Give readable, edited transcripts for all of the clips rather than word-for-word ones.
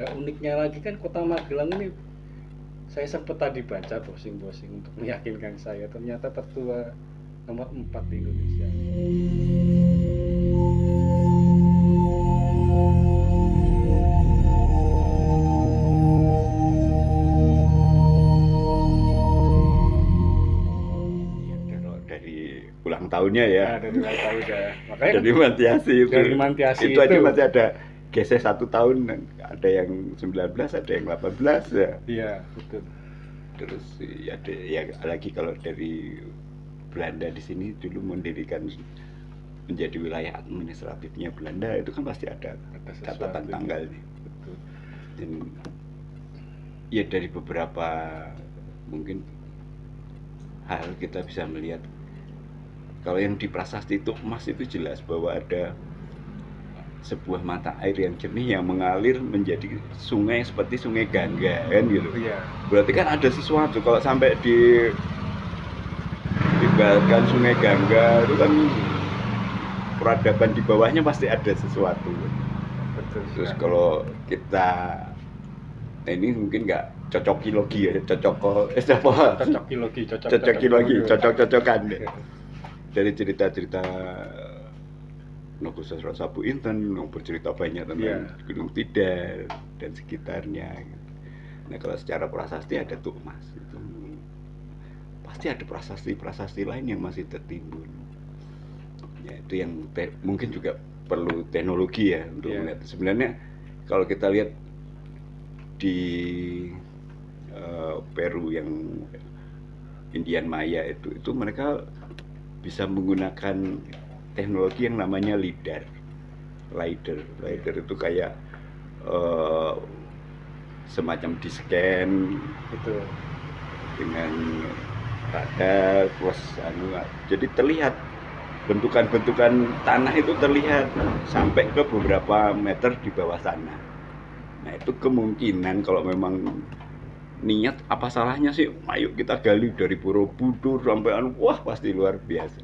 Uniknya lagi kan Kota Magelang ini, saya sempat tadi baca browsing-browsing untuk meyakinkan saya, ternyata tertua nomor 4 di Indonesia. Iya, kalau dari ulang tahunnya ya. Nah, dari ulang tahun ya. Makanya kan Dari Mantiasi dari Mantiasi itu aja masih ada geser 1 tahun, ada yang 19, ada yang 18 ya. Iya, betul. Terus ya, ya lagi kalau dari Belanda di sini dulu mendirikan menjadi wilayah administratifnya Belanda, itu kan pasti ada Ada catatan sesuatu. tanggalnya. Betul. Dan ya dari beberapa mungkin hal kita bisa melihat kalau yang di prasasti itu emas itu jelas bahwa ada sebuah mata air yang jernih yang mengalir menjadi sungai seperti sungai Gangga kan gitu. Iya. Berarti kan ada sesuatu kalau sampai dibatalkan sungai Gangga itu kan peradaban di bawahnya pasti ada sesuatu. Betul. Terus kalau kita ini mungkin nggak cocokilogi ya, cocok-cocokan deh. Dari cerita-cerita Nogo Sastra Sabu Inten yang bercerita banyak tentang Gunung Tidar dan sekitarnya. Nah kalau secara prasasti ada Tukmas itu, pasti ada prasasti-prasasti lain yang masih tertimbun. Ya itu yang mungkin juga perlu teknologi ya untuk melihat. Sebenarnya kalau kita lihat di Peru yang Indian Maya itu mereka bisa menggunakan teknologi yang namanya lidar. Lidar itu kayak semacam di scan itu dengan radar plus jadi terlihat bentukan-bentukan tanah itu terlihat sampai ke beberapa meter di bawah sana. Nah itu kemungkinan kalau memang niat, apa salahnya sih, ayo kita gali dari Borobudur sampai wah pasti luar biasa.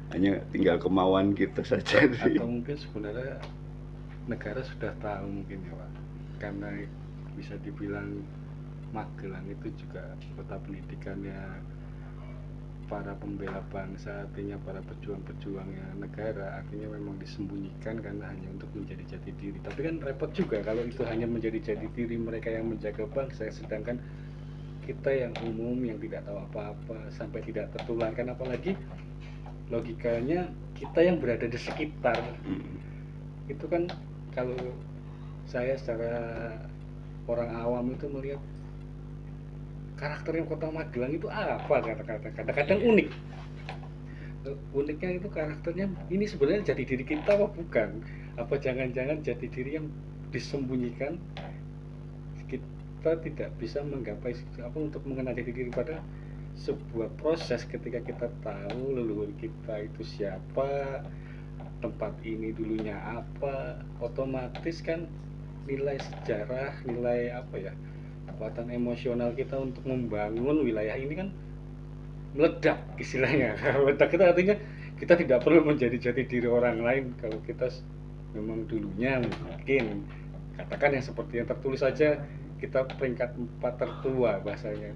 Hanya tinggal kemauan kita saja sih. Atau mungkin sebenarnya negara sudah tahu mungkin ya Pak, karena bisa dibilang Magelang itu juga kota pendidikannya para pembela bangsa, artinya para pejuang-pejuangnya negara, artinya memang disembunyikan karena hanya untuk menjadi jati diri. Tapi kan repot juga kalau itu hanya menjadi jati diri mereka yang menjaga bangsa, sedangkan kita yang umum yang tidak tahu apa-apa sampai tidak tertularkan, apalagi logikanya kita yang berada di sekitar itu kan, kalau saya secara orang awam itu melihat karakternya Kota Magelang itu apa, kadang-kadang unik. Uniknya itu karakternya ini sebenarnya jati diri kita apa bukan? Apa jangan-jangan jati diri yang disembunyikan, kita tidak bisa menggapai apa untuk mengenal jati diri pada sebuah proses. Ketika kita tahu leluhur kita itu siapa, tempat ini dulunya apa, otomatis kan nilai sejarah, nilai apa ya, kekuatan emosional kita untuk membangun wilayah ini kan meledak istilahnya. Meledak itu artinya kita tidak perlu menjadi jati diri orang lain. Kalau kita memang dulunya mungkin katakan yang seperti yang tertulis saja, kita peringkat 4 tertua bahasanya,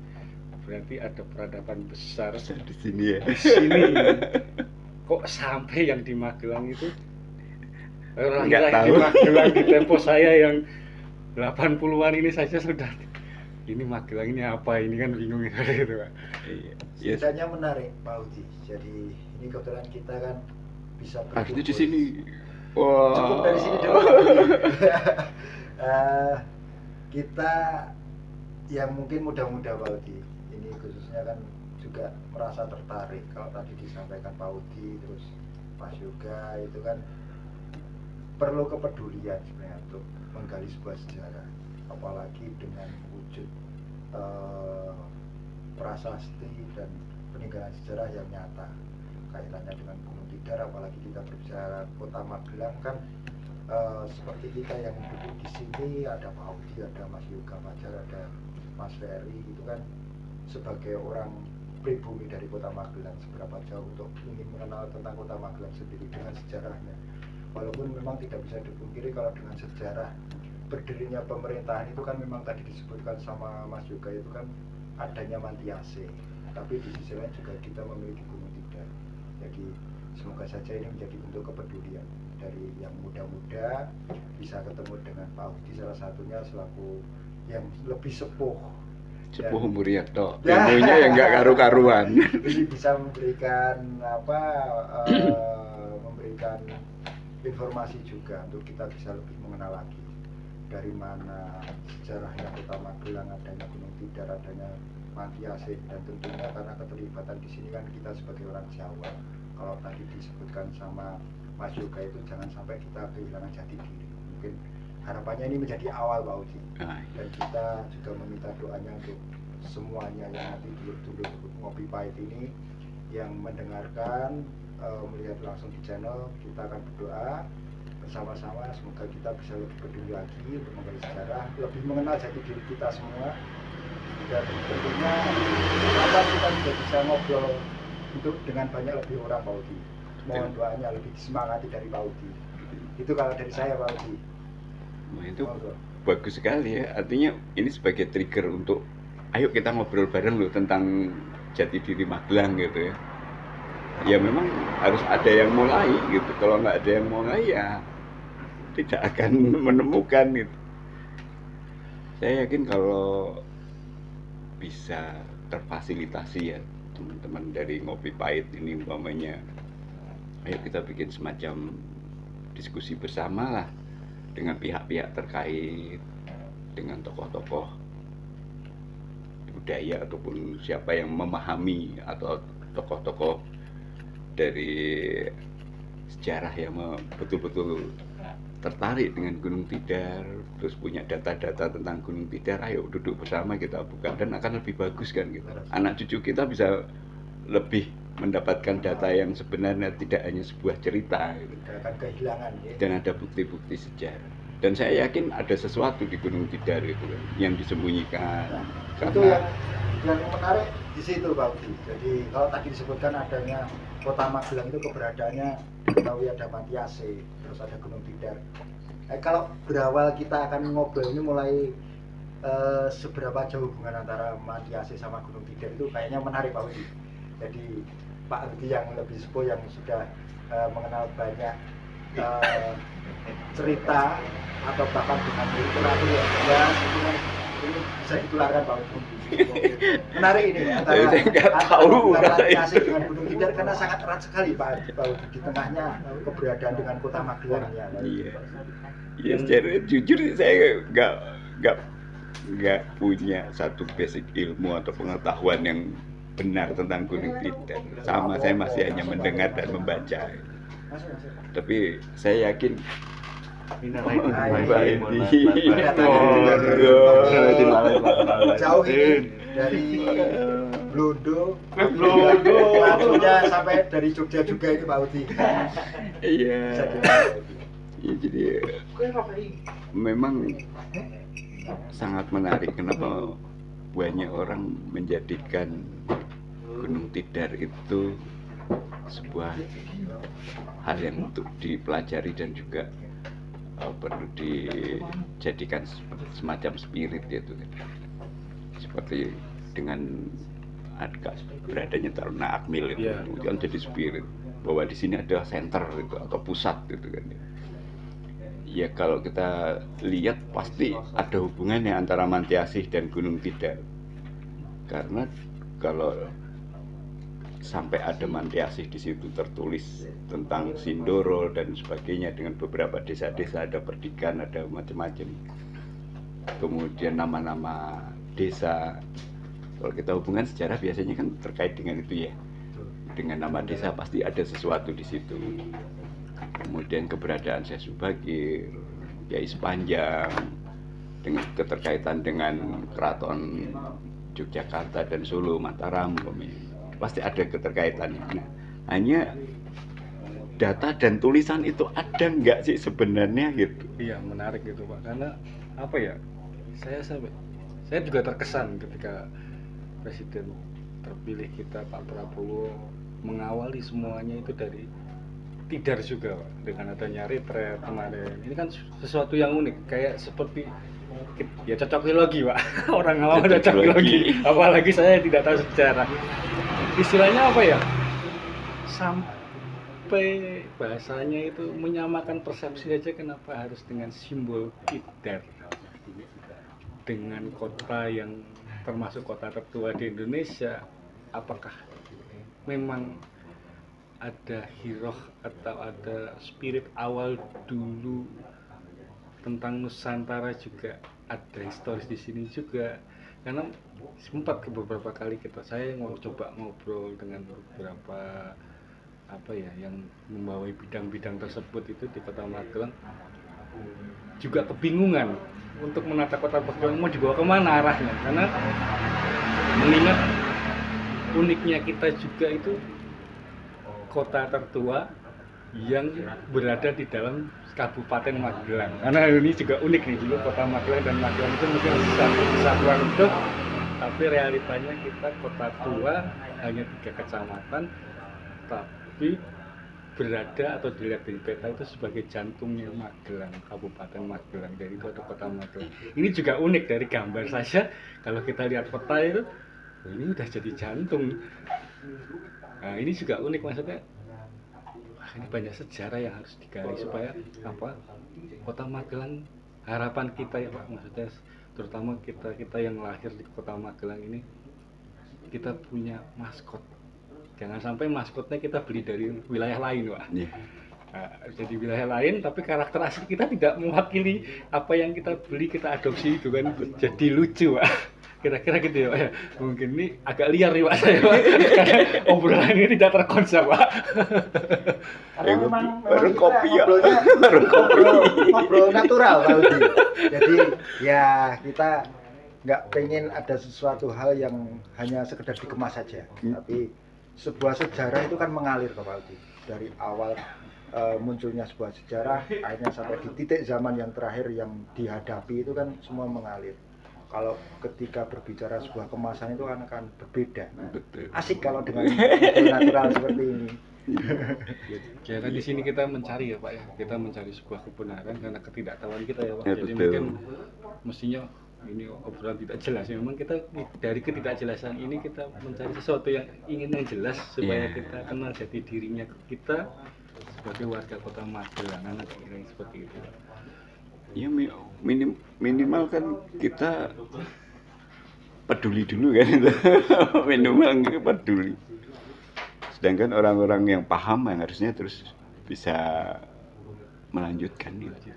berarti ada peradaban besar di sini ya. Di sini kok sampai yang di Magelang itu lahir di Magelang di tempo saya yang 80-an ini saja sudah, ini Magelang ini apa, ini kan bingung gitu Pak. Iya. Ceritanya menarik Pak Udi. Jadi ini kebetulan kita kan bisa berkumpul di sini. Wah. Cukup dari sini dulu. Kita yang mungkin muda-muda Pak Udi, ini khususnya kan juga merasa tertarik kalau tadi disampaikan Pak Udi, terus Mas Yoga, itu kan perlu kepedulian sebenarnya untuk menggali sebuah sejarah, apalagi dengan wujud prasasti dan peninggalan sejarah yang nyata kaitannya dengan Gunung Tidar. Apalagi kita berbicara Kota Magelang kan seperti kita yang duduk di sini, ada Pak Udi, ada Mas Yoga Fajar, ada Mas Ferry, itu kan sebagai orang pribumi dari Kota Magelang, seberapa jauh untuk ingin mengenal tentang Kota Magelang sendiri dengan sejarahnya. Walaupun memang tidak bisa dipungkiri kalau dengan sejarah berdirinya pemerintahan itu kan memang tadi disebutkan sama Mas Yoga itu kan adanya Mantiase, tapi di sisi lain juga kita memiliki Gunung Tidar. Jadi semoga saja ini menjadi bentuk kepedulian dari yang muda-muda bisa ketemu dengan Pak Budi, salah satunya selaku yang lebih sepuh umur ya toh, ilmunya yang nggak karu-karuan. Jadi bisa memberikan memberikan informasi juga untuk kita bisa lebih mengenal lagi dari mana sejarahnya Kota Magelang, adanya Gunung Tidar, adanya Mantiase, dan tentunya karena keterlibatan di sini kan kita sebagai orang Jawa, kalau tadi disebutkan sama Mas Yoga itu jangan sampai kita kehilangan jati diri. Mungkin harapannya ini menjadi awal Pak Uji, dan kita juga meminta doanya untuk semuanya yang nanti dulur-dulur Ngopi Pahit ini yang mendengarkan, melihat langsung di channel, kita akan berdoa bersama-sama semoga kita bisa lebih peduli lagi untuk menggali sejarah, lebih mengenal jati diri kita semua, dan tentunya kita juga bisa ngobrol untuk dengan banyak lebih orang Pak Uji. Mohon doanya lebih disemangati dari Pak Uji. Itu kalau dari saya Pak Uji. Nah, itu bagus sekali ya, artinya ini sebagai trigger untuk ayo kita ngobrol bareng loh tentang jati diri Magelang gitu ya. Ya memang harus ada yang mulai gitu, kalau nggak ada yang mulai ya tidak akan menemukan gitu. Saya yakin kalau bisa terfasilitasi ya teman-teman dari Ngopi Pahit ini umpamanya, ayo kita bikin semacam diskusi bersama lah dengan pihak-pihak terkait, dengan tokoh-tokoh budaya ataupun siapa yang memahami, atau tokoh-tokoh dari sejarah yang betul-betul tertarik dengan Gunung Tidar, terus punya data-data tentang Gunung Tidar, ayo duduk bersama kita buka, dan akan lebih bagus kan gitu. Anak cucu kita bisa lebih mendapatkan data yang sebenarnya tidak hanya sebuah cerita gitu. Akan kehilangan ya. Dan ada bukti-bukti sejarah. Dan saya yakin ada sesuatu di Gunung Tidar itu kan, yang disembunyikan. Nah, itu yang menarik di situ Pak Budi. Jadi kalau tadi disebutkan adanya Kota Magelang itu keberadaannya diketahui ada Mantiase, terus ada Gunung Tidar. Kalau berawal kita akan ngobrol ini mulai seberapa jauh hubungan antara Mantiase sama Gunung Tidar itu kayaknya menarik Pak Budi. Jadi Pak Budi yang lebih sepuh, yang sudah mengenal banyak cerita atau bahkan dengan literatur yang jelas, ini bisa ditularkan Pak Budi. Menarik ini antara Mantiase dengan Gunung Tidar karena sangat erat sekali Pak Budi, di tengahnya keberadaan dengan Kota Magelang ya. Iya, secara jujur saya nggak punya satu basic ilmu atau pengetahuan yang benar tentang Gunung Tidar. Sama, saya masih hanya mendengar dan membaca. Tapi saya yakin jauh ini dari Blondo langsungnya sampai dari Jogja juga ini Pak Budi. Iya. Ya, jadi memang sangat menarik kenapa banyak orang menjadikan Gunung Tidar itu sebuah hal yang untuk dipelajari dan juga perlu dijadikan semacam spirit itu kan. Seperti dengan beradanya Taruna Akmil itu kan jadi spirit bahwa di sini ada center itu atau pusat gitu kan. Ya kalau kita lihat pasti ada hubungannya antara Mantiase dan Gunung Tidar. Karena kalau sampai ada Mantiase di situ tertulis tentang Sindoro dan sebagainya dengan beberapa desa-desa, ada Perdikan, ada macam-macam. Kemudian nama-nama desa. Kalau kita hubungan sejarah biasanya kan terkait dengan itu ya. Dengan nama desa pasti ada sesuatu di situ. Kemudian keberadaan Syekh Subagir, Kiai Sepanjang, dengan keterkaitan dengan keraton Yogyakarta dan Solo, Mataram, pasti ada keterkaitannya. Nah, hanya data dan tulisan itu ada nggak sih sebenarnya gitu? Iya, menarik gitu Pak, karena apa ya? Saya juga terkesan ketika Presiden terpilih kita Pak Prabowo mengawali semuanya itu dari Tidar juga Pak, dengan adanya retret kemarin. Ini kan sesuatu yang unik, kayak seperti ya cocok geologi Pak. Orang awam Cocok cocok geologi, apalagi saya yang tidak tahu sejarah. Istilahnya apa ya? Sampai bahasanya itu menyamakan persepsi aja, kenapa harus dengan simbol Tidar dengan kota yang termasuk kota tertua di Indonesia. Apakah memang ada hiroh atau ada spirit awal dulu tentang Nusantara, juga ada historis di sini juga, karena sempat ke beberapa kali saya mau coba ngobrol dengan beberapa apa ya yang membawai bidang-bidang tersebut itu di Kota Magelang, juga kebingungan untuk menata Kota Magelang mau dibawa kemana arahnya, karena mengingat uniknya kita juga itu kota tertua yang berada di dalam Kabupaten Magelang. Karena ini juga unik nih, dulu Kota Magelang dan Magelang itu mungkin satu kesatuan itu, tapi realitanya kita kota tua hanya 3 kecamatan, tapi berada atau dilihat dari peta itu sebagai jantungnya Magelang, Kabupaten Magelang. Jadi itu ada Kota Magelang. Ini juga unik dari gambar saja, kalau kita lihat peta itu, ini udah jadi jantung. Nah, ini juga unik, maksudnya ini banyak sejarah yang harus digali supaya apa Kota Magelang, harapan kita ya Pak, maksudnya terutama kita yang lahir di Kota Magelang ini, kita punya maskot. Jangan sampai maskotnya kita beli dari wilayah lain Pak. Nah, jadi wilayah lain tapi karakter asli kita tidak mewakili apa yang kita beli, kita adopsi, itu kan jadi lucu Pak. Kira-kira gitu ya Pak ya. Mungkin ini agak liar nih Pak saya Pak, karena obrolan ini tidak terkonsep Pak. Karena memang baru kita kopi ya. ngobrol natural Pak Udi. Jadi ya kita nggak pengen ada sesuatu hal yang hanya sekedar dikemas saja, tapi sebuah sejarah itu kan mengalir Pak Udi. Dari awal munculnya sebuah sejarah, akhirnya sampai di titik zaman yang terakhir yang dihadapi itu kan semua mengalir. Kalau ketika berbicara sebuah kemasan itu akan berbeda. Betul. Asik kalau dengan natural seperti ini. Ya kan di sini kita mencari ya Pak ya, kita mencari sebuah kebenaran karena ketidaktahuan kita ya Pak. Ya, Jadi betul. mungkin mestinya ini obrolan tidak jelas. Memang kita dari ketidakjelasan ini kita mencari sesuatu yang ingin yang jelas supaya kita kenal jati dirinya kita sebagai warga Kota Magelang, anak kira seperti itu. Ya minimal kan kita peduli dulu kan itu. Minimal kita peduli. Sedangkan orang-orang yang paham yang harusnya terus bisa melanjutkan itu.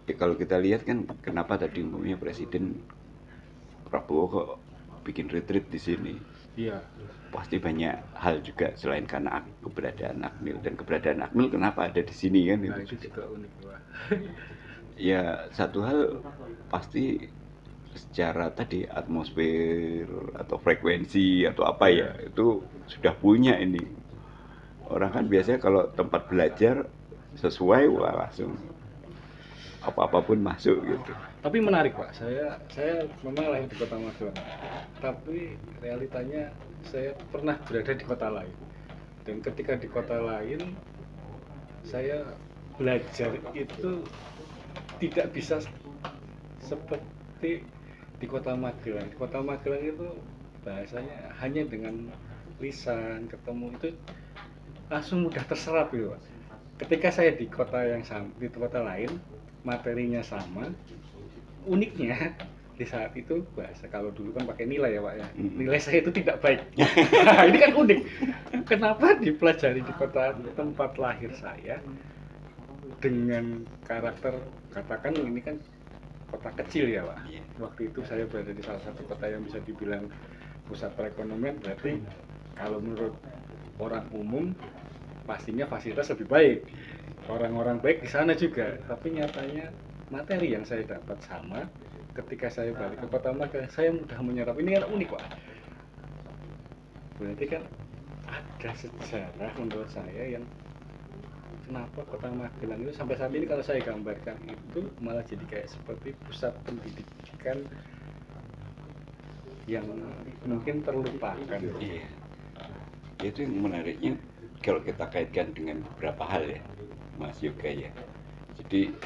Ya, kalau kita lihat kan kenapa tadi umumnya Presiden Prabowo kok bikin retreat di sini. Iya. Pasti banyak hal juga selain karena keberadaan Akmil, dan keberadaan Akmil kenapa ada di sini kan Nah, itu. itu juga unik Pak. Ya satu hal pasti secara tadi atmosfer atau frekuensi atau apa ya itu sudah punya ini. Orang kan biasanya kalau tempat belajar sesuai wah langsung apa-apapun masuk gitu. Tapi menarik Pak, saya memang lahir di Kota Magelang, tapi realitanya saya pernah berada di kota lain. Dan ketika di kota lain, saya belajar itu tidak bisa seperti di Kota Magelang. Di Kota Magelang itu bahasanya hanya dengan lisan ketemu itu langsung mudah terserap gitu Pak. Ketika saya di kota yang sama, di kota lain, materinya sama, uniknya di saat itu bahasa, kalau dulu kan pakai nilai ya Pak ya, nilai saya itu tidak baik. Nah, ini kan unik, kenapa dipelajari di kota tempat lahir saya dengan karakter, katakan ini kan kota kecil ya Pak. Waktu itu saya berada di salah satu kota yang bisa dibilang pusat perekonomian, berarti kalau menurut orang umum pastinya fasilitas lebih baik, orang-orang baik di sana juga, tapi nyatanya materi yang saya dapat sama. Ketika saya balik ke Kota Magelang, saya mudah menyerap. Ini kan unik Pak, berarti kan ada sejarah menurut saya yang kenapa Kota Magelang itu sampai saat ini kalau saya gambarkan itu malah jadi kayak seperti pusat pendidikan yang mungkin terlupakan. Iya. Itu yang menariknya kalau kita kaitkan dengan beberapa hal ya, Mas Yoga ya. Jadi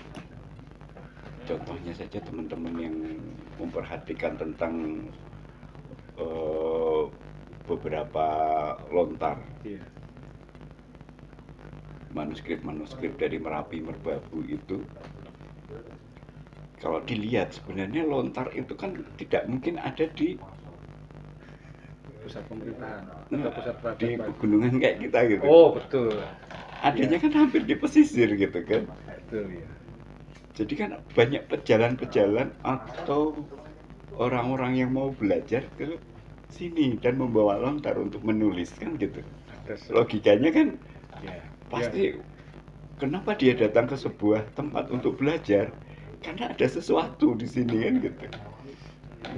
contohnya saja teman-teman yang memperhatikan tentang beberapa lontar Iya. manuskrip dari Merapi Merbabu itu, kalau dilihat sebenarnya lontar itu kan tidak mungkin ada di Pusat pemerintahan atau pusat di peradaban. pegunungan kayak kita gitu. Oh betul. Adanya kan hampir di pesisir gitu kan. Betul ya. Jadi kan banyak pejalan-pejalan atau orang-orang yang mau belajar ke sini dan membawa lontar untuk menulis kan gitu. Logikanya kan Ya. pasti kenapa dia datang ke sebuah tempat untuk belajar? Karena ada sesuatu di sini kan gitu.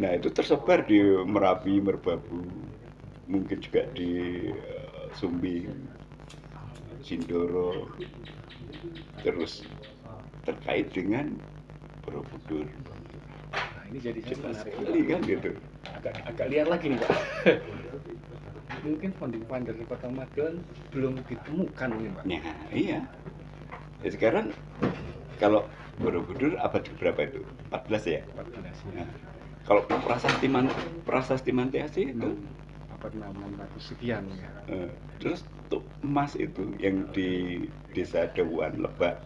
Nah itu tersebar di Merapi, Merbabu, mungkin juga di Sumbing, Sindoro, terus terkait dengan Borobudur. Nah, ini jadi Jelas menarik sekali kan gitu. agak liar lagi nih Pak. Mungkin founding father di Kota Magelang belum ditemukan nih Pak. Nah iya. Ya, sekarang kalau Borobudur abad berapa itu? 14 ya? 14 Nah, ya. kalau Prasasti Mantiasi itu Abad 600 sekian ya. terus tuh emas itu yang di desa Dawuan Lebak,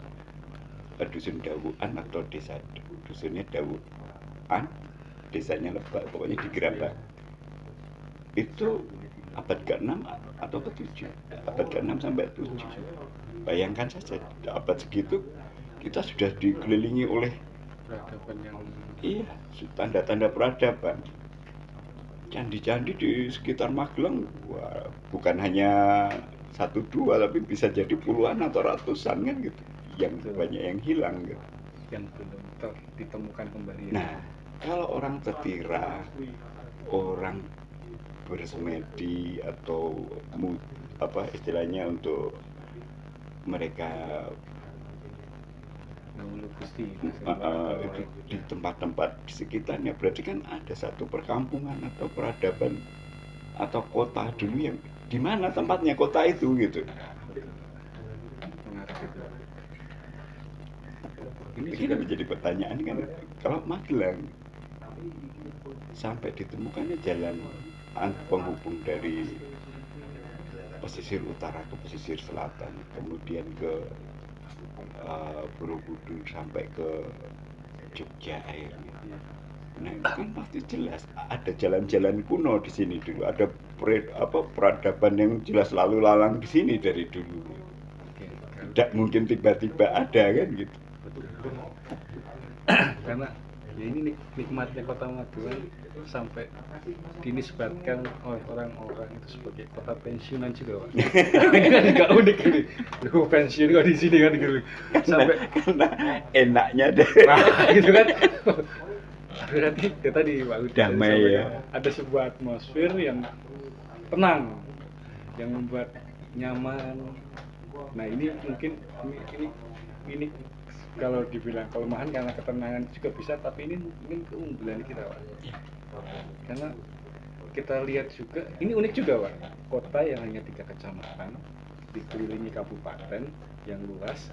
dusun Dawuan atau dusunnya Dawuan, desanya Lebak, pokoknya di Gerabak. Itu abad ke-6 atau ke-7? Abad ke-6 sampai 7. Bayangkan saja abad segitu kita sudah dikelilingi oleh Peradaban yang tanda-tanda peradaban. Candi-candi di sekitar Magelang, wah, bukan hanya 1-2 tapi bisa jadi puluhan atau ratusan kan gitu. Yang banyak yang hilang gitu. yang belum ditemukan kembali. Nah, kalau orang tertira, orang bersemedi atau apa istilahnya untuk mereka itu di tempat-tempat di sekitarnya, berarti kan ada satu perkampungan atau peradaban atau kota dulu yang di mana tempatnya kota itu gitu. Ini juga menjadi pertanyaan kan, kalau Magelang sampai ditemukannya jalan penghubung dari pesisir utara ke pesisir selatan, kemudian ke Borobudur sampai ke Jogja akhirnya. Nah itu kan pasti jelas ada jalan-jalan kuno di sini dulu, ada peradaban yang jelas lalu lalang di sini dari dulu. Tidak mungkin tiba-tiba ada kan gitu. Karena ya ini nikmatnya Kota Magelang sampai dinisbatkan oleh orang-orang itu sebagai kota pensiunan juga Pak. Ini kan agak unik ini. Lu pensiun kok di sini kan gitu. Karena enaknya deh. Nah, gitu kan. Berarti ya tadi Pak Udi damai ya. Ada sebuah atmosfer yang tenang, yang membuat nyaman. Nah ini mungkin ini kalau dibilang kelemahan karena ketenangan juga bisa, tapi ini mungkin keunggulan kita Pak. Karena kita lihat juga, ini unik juga Pak, kota yang hanya 3 kecamatan dikelilingi kabupaten yang luas,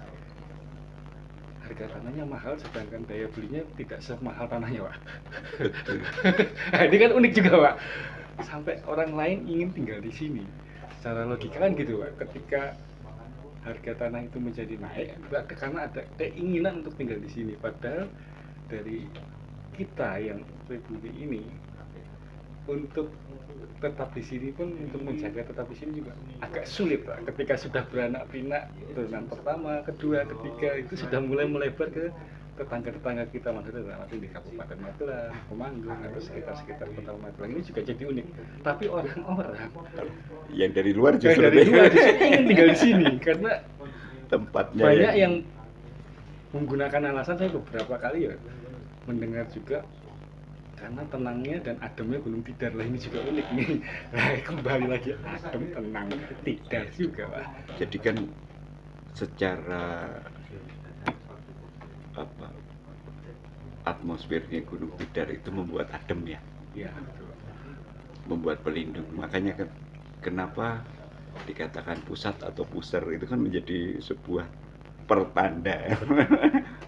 harga tanahnya mahal sedangkan daya belinya tidak semahal tanahnya Pak. Nah, ini kan unik juga Pak, sampai orang lain ingin tinggal di sini. Secara logika kan gitu Pak, ketika harga tanah itu menjadi naik karena ada keinginan untuk tinggal di sini, padahal dari kita yang pribumi ini untuk tetap di sini pun, untuk menjaga tetap di sini juga agak sulit Pak. Ketika sudah beranak pinak, turunan pertama, kedua, ketiga itu sudah mulai melebar ke tetangga-tetangga kita, maksudnya nanti di Kabupaten Magelang, Temanggung atau sekitar Kota Magelang ini juga jadi unik. Tapi orang-orang yang dari luar justru ingin tinggal di sini karena tempatnya banyak yang menggunakan alasan, saya beberapa kali ya mendengar juga karena tenangnya dan ademnya Gunung Tidar. Lah ini juga unik nih. Nah, kembali lagi adem, tenang, Tidar juga Pak. Jadi kan secara atmosfernya Gunung Tidar itu membuat adem ya. Iya, betul. Membuat pelindung. Makanya kenapa dikatakan pusat atau puser itu kan menjadi sebuah pertanda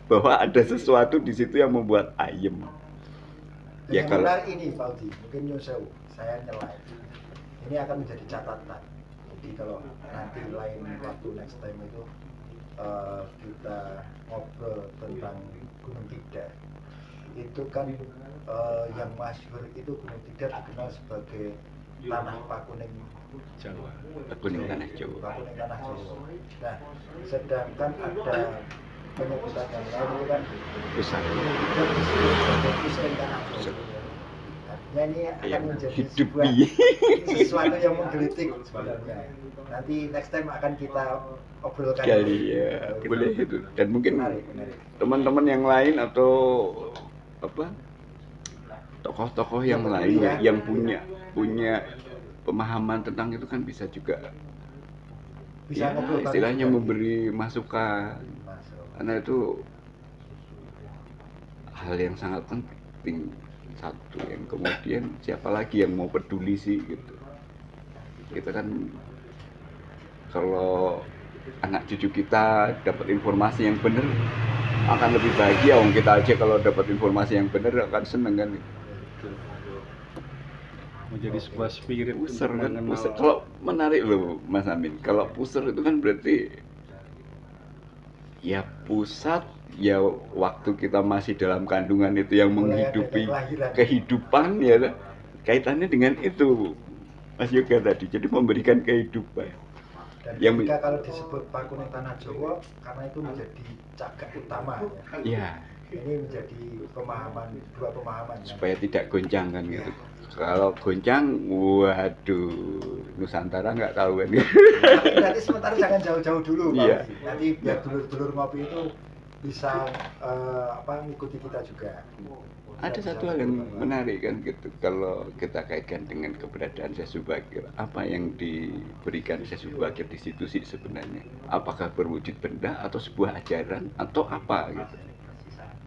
bahwa ada sesuatu di situ yang membuat ayem. Ya Yang kalau menarik ini Pak Udi, mungkin nyusul saya nyelai. Ini akan menjadi catatan. Jadi kalau nanti lain waktu next time itu kita ngobrol tentang Gunung Tidar, itu kan yang masyhur itu Gunung Tidar dikenal sebagai tanah Pakuning Jawa. kuning tanah Jawa. Pakuning tanah Jawa. Nah, sedangkan ada penyebutan yang lain itu kan Pusat. Tidar disebut sebagai Puspeng tanah Jawa. Artinya ini akan Yang menjadi hidup sebuah di sesuatu yang menggelitik sebenarnya. Nanti next time akan kita obrolkan. kali ya, boleh itu. Dan mungkin Menarik. teman-teman yang lain atau apa tokoh-tokoh yang lain yang punya pemahaman tentang itu kan bisa juga Bisa ya, ngobrol istilahnya juga. memberi masukan, Masuk. karena itu hal yang sangat penting. Satu yang kemudian siapa lagi yang mau peduli sih gitu. Kita kan kalau anak cucu kita dapat informasi yang benar akan lebih bahagia. Om kita aja kalau dapat informasi yang benar akan seneng kan. Menjadi sebuah spirit Puser untuk kan, mengenal. puser. Kalau menarik loh Mas Amin. Kalau puser itu kan berarti ya pusat ya waktu kita masih dalam kandungan itu yang Mulai ada menghidupi kelahiran. kehidupan ya kaitannya dengan itu Mas Yoga tadi. Jadi memberikan kehidupan. Dan Yang ketika kalau disebut Pakuning tanah Jawa, karena itu menjadi cagak utama ya. Ya, Ini menjadi dua pemahaman. supaya tidak goncang kan gitu. Kalau goncang, waduh, Nusantara nggak tahu kan. Tapi nanti sementara jangan jauh-jauh dulu, Pak. Iya. Nanti biar dulur-dulur ngopi itu bisa mengikuti kita juga. Ada satu hal yang menarik kan gitu, kalau kita kaitkan dengan keberadaan Syekh Subakir, apa yang diberikan Syekh Subakir di situ sih sebenarnya? Apakah berwujud benda atau sebuah ajaran atau apa gitu?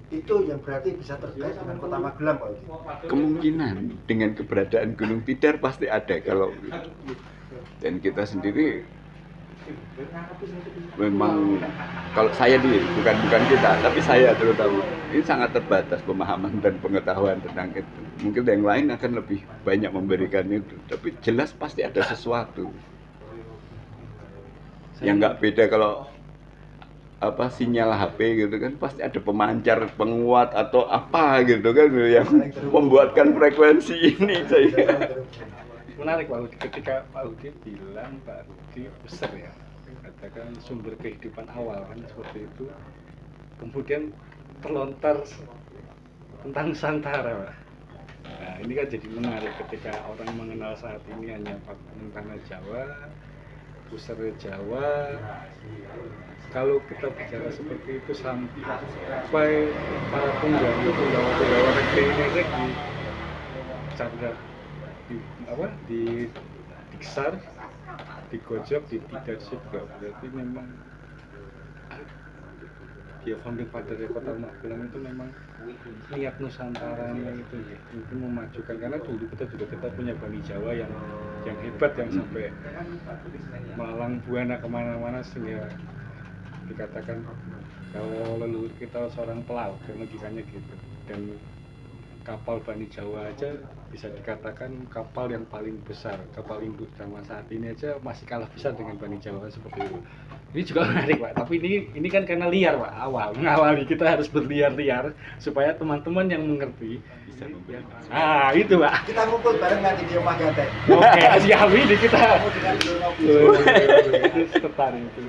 Itu yang berarti bisa terkait dengan Kota Magelang, Pak. Kemungkinan dengan keberadaan Gunung Tidar pasti ada kalau dan kita sendiri memang kalau saya bukan kita tapi saya terutama ini sangat terbatas pemahaman dan pengetahuan tentang itu. Mungkin yang lain akan lebih banyak memberikan itu, tapi jelas pasti ada sesuatu yang nggak beda kalau apa sinyal HP gitu kan, pasti ada pemancar penguat atau apa gitu kan yang membuatkan frekuensi ini saya. Menarik Pak Udi, ketika Pak Udi bilang Pak Udi puser ya, katakan sumber kehidupan awal kan seperti itu, kemudian terlontar tentang Nusantara Pak. Nah ini kan jadi menarik ketika orang mengenal saat ini hanya Pakuning tanah Jawa, puser Jawa. Kalau kita bicara seperti itu sampai para penggawa negeri ini di Chandra di Diksar, di Gojok, di Tidar juga berarti memang ya founding father Kota Magelang itu memang niat Nusantaranya itu memajukan, karena dulu kita punya Bani Jawa yang hebat yang sampai malang buana kemana-mana sehingga dikatakan kalau leluhur kita seorang pelaut dan logikanya gitu. Dan kapal Bani Jawa aja bisa dikatakan kapal yang paling besar, kapal induk zaman saat ini aja masih kalah besar dengan Bani Jawa seperti itu. Ini juga menarik Pak, tapi ini kan karena liar Pak, mengawali kita harus berliar-liar supaya teman-teman yang mengerti Bisa memberi ah itu Pak. Kita ngumpul bareng nanti di rumah Ganteng. Oke, siap ini kita Kamu dengan dulur ngopi. itu tertarik itu.